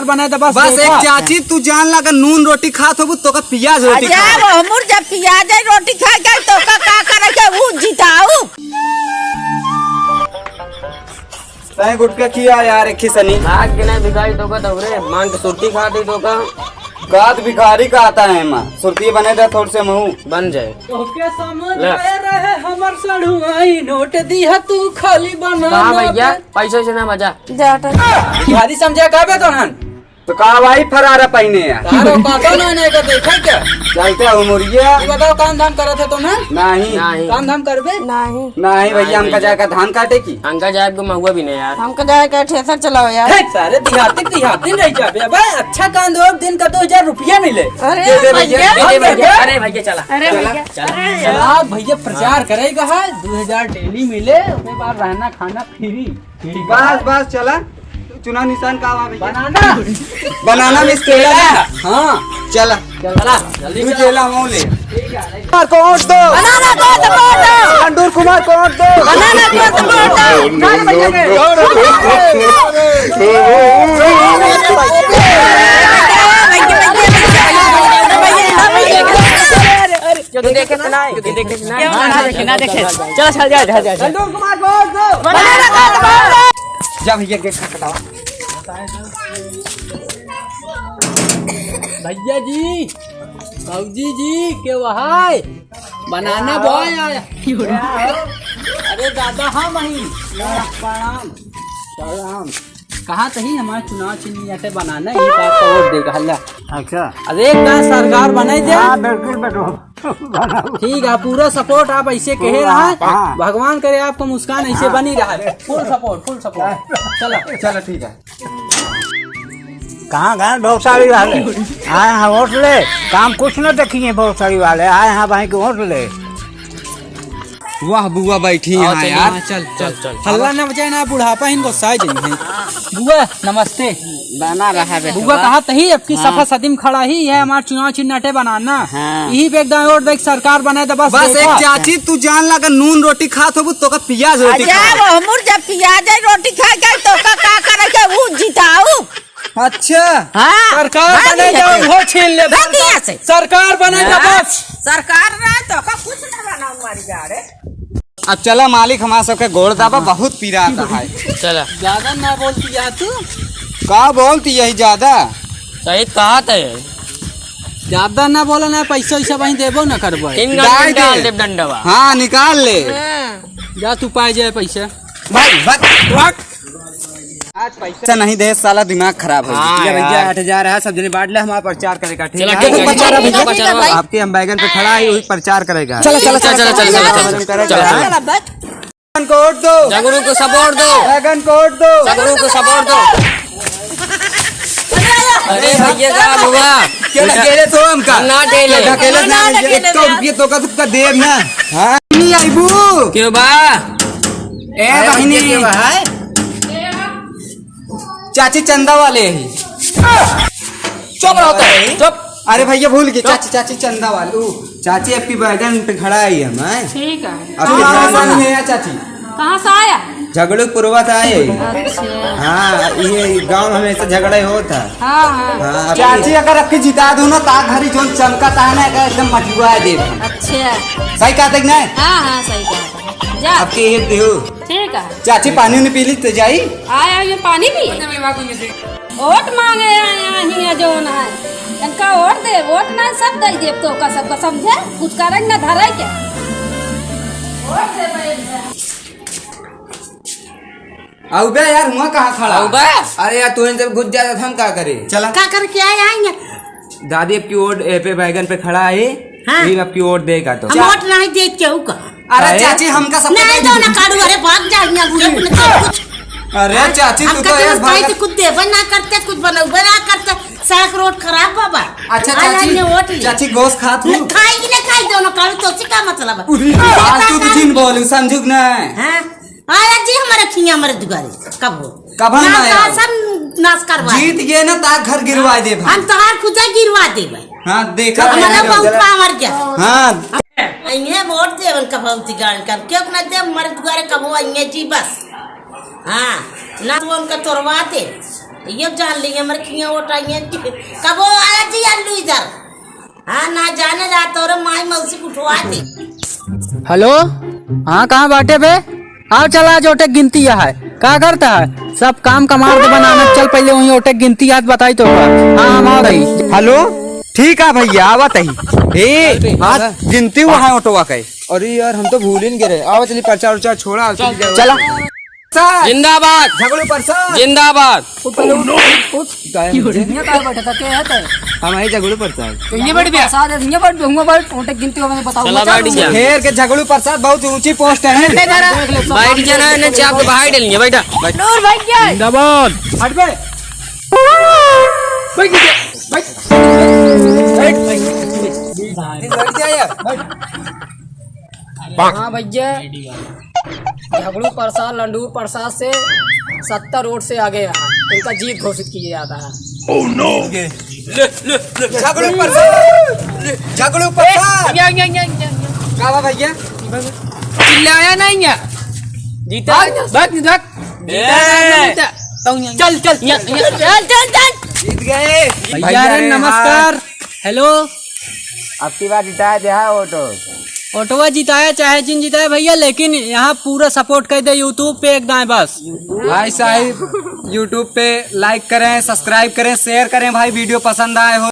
सरकार बनाए तो बस बस एक चाची तू जान लगा नून रोटी खात हो तो का प्याज रोटी खा हमर जब प्याज रोटी खा गए तो का करे के वो जिताऊ तय गुटका किया यार एक सनी भाग के नहीं भिखारी तो का दौरे मांग के सुर्ती खा दी तो का गात भिखारी का आता है मां सुरती बने दे थोड़ से महू बन जाए ओके समझ रहे हमर सड़ुआई नोट दिया तू खाली बना कहां भैया पैसे से ना बजा शादी समझा काबे तो हन तो का भाई फरारा पहने यार तारो काका ने का देखा क्या चलते हो मुर्गिया बताओ काम धाम करत है तुम नहीं काम धाम करबे नहीं भैया हमका जाकर धान काटे की अंका जाए को महुआ भी नहीं यार हमको जाए के ठेसर चलाओ यार सारे दिहाती रह जाबे भाई अच्छा काम दो दिन का 2000 रुपया मिले अरे भैया अरे भैया चला चला भैया प्रचार करेगा है 2000 डेली मिले उसके बाद रहना खाना फ्री बस बस चला चुनाव निशान का बनाना बनाना में केला हाँ चला चला जल्दी तू केला मोले कुमार को वोट दो बनाना को अंडूर कुमार को वोट दो बनाना जो देखे सुनाए ना देखे चल चल जा अंडूर कुमार को वोट दो बनाना को जा भैया के खा कटावा भैया जी बाबूजी जी के वहां बनाना बॉय आया अरे दादा हाँ वही प्रणाम प्रणाम कहाँ तही हमारा चुनाव चिन्ह जाते बनाना ही बात का वोट देगा हल्ला अच्छा अरे एक ना सरकार बनाई दे बिल्कुल बैठो ठीक है पूरा सपोर्ट आप ऐसे कहे रहा भगवान करे आपको मुस्कान ऐसे बनी रहा फुल सपोर्ट चलो चलो ठीक है कहाँ गए बहुत सारी वाले आए हैं वोट ले काम कुछ न देखिए बहुत सारी वाले आए हैं भाई के वोट ले वाह बुआ बैठी है यार चल चल चल हल्ला न बजाए ना बुढ़ापा इनको साय जाए बुआ नमस्ते बना रहा है बुआ कहा तही आपकी सफा सदीम खड़ा ही है हमारा चुनाव चिन्ह बनाना यही पे एकदम वोट देख सरकार बनाए तो बस एक चाची तू जान लगा नून रोटी खात हो तो का प्याज रोटी खा हमर जब प्याज रोटी खा गए तो का करे के वो जिताऊ अच्छा सरकार बने जाओ वोट छीन ले सरकार बने तो बस सरकार ना तो का कुछ ना बना हमारी जा रे अब चला मालिक हमारा सबके गोड़ दाबा बहुत पीरा आता है चला ज्यादा ना बोलती या तू का बोलती यही ज्यादा सही कहा थे ज्यादा ना बोला ना पैसा वैसा वहीं देबो ना करबो 3 घंटे डाल दे डंडवा हाँ निकाल ले जा तू पाए जाए पैसा भाई आज पैसा नहीं दे साला दिमाग खराब है भैया 8000 है सब जने बांट ले हमारा प्रचार करेगा ठीक है आपके हम बैगन पे खड़ा है वही प्रचार करेगा चलो बैगन को वोट दो जगरू को सपोर्ट दो बैगन को वोट दो जगरू को सपोर्ट दो अरे भैया का बुआ क्यों ढकेले तो हमका ना ढकेले ढकेले ना तो रुपये तो का तुका देव ना हां नहीं आईबू क्यों बा ए बहिनी के भाई चाची चंदा वाले ही चुप रहता है चुप अरे भैया भूल गए चाची चंदा वाले चाची आपकी बैगन पे खड़ा है हम ठीक है आपके में है चाची कहाँ से आया झगड़ू पूर्वा से आए अच्छा हाँ ये गांव में हमेशा झगड़ा ही होता हाँ चाची अगर आपकी जिता दो ना ता घरी जो चमकता है ना एकदम मजबूआ दे अच्छा सही कहते कि नहीं हाँ सही कहा जा आपके ये देहो ठीक है चाची पानी नहीं पी ली तो जाई आया ये पानी भी वोट मांगे यहाँ जो है इनका वोट दे वोट ना सब दे दे तो का सबका समझे कुछ करेंगे ना धरे के वोट दे आओ बे यार हुआ कहाँ खड़ा आओ बे। अरे यार तू जब घुस जाता था हम क्या करे चला क्या करके आए दादी आपकी वोट पे बैगन पे खड़ा है यही आपकी वोट देगा तो हम वोट नहीं दे क्यों का अरे चाची हमका सब नहीं दो ना काढ़ू अरे भाग जाएंगे अरे चाची तू तो यार तो कुछ देवे ना करते कुछ बनवे ना करते सड़क रोड खराब बाबा अच्छा चाची वोट चाची गोश्त खात हूँ खाएगी ना खाई दो ना काढ़ू तो उससे क्या मतलब फालतू तू जिन बोलू समझुक ना अरे जी हमारे खिया हमारे दुगारी कब हो कब हम आए सब नाश करवा जीत गए ना ता घर गिरवा दे हम तोहार खुदा गिरवा देबे हाँ देखा हमारा बहुत पावर क्या हाँ इन्हें वोट देवन का भक्ति गान कर क्यों ना दे हमारे दुआरे कब आएंगे जी बस हाँ ना तो उनका तोड़वा दे ये जान लेंगे हमारे खिया उठाइए कब वो आया जी अल्लू इधर हाँ ना जाने जाता और माई मौसी उठवाती। हेलो हाँ कहाँ बाटे बे आओ चला आज ओटे गिनती है क्या करता है सब काम कमार के बनाना चल पहले वही ओटे गिनती आज बताई तो हाँ हम आ गई। हेलो ठीक है भैया आवत ही ए आज गिनती हुआ है ऑटोवा के। अरे यार हम तो भूल ही नहीं गए। आओ चलिए प्रचार उचार छोड़ा चला जिंदाबाद झगड़ू प्रसाद जिंदाबाद। हम आई झगड़ू प्रसाद चला बैठ जा खेर के झगड़ू प्रसाद बहुत ऊंची पोस्ट है। बैठ जाना है चाप के बाहर डालेंगे बैठा जिंदाबाद हट बे हाँ भैया झगड़ू प्रसाद लंडूर प्रसाद से 70 वोट से आगे यहाँ इनका जीत घोषित किया जाता है। झगड़ू प्रसाद झगड़ू प्रसाद क्या हुआ भैया चिल्लाया नहीं है जीता चल चल जीत गए भैया नमस्कार हेलो आपकी बात जिताया दिया ऑटो ऑटोवा जिताया चाहे जिन जिताया भैया लेकिन यहाँ पूरा सपोर्ट कर दे यूट्यूब पे एक दाएं बस भाई साहब यूट्यूब पे लाइक करें सब्सक्राइब करें शेयर करें भाई वीडियो पसंद आए हो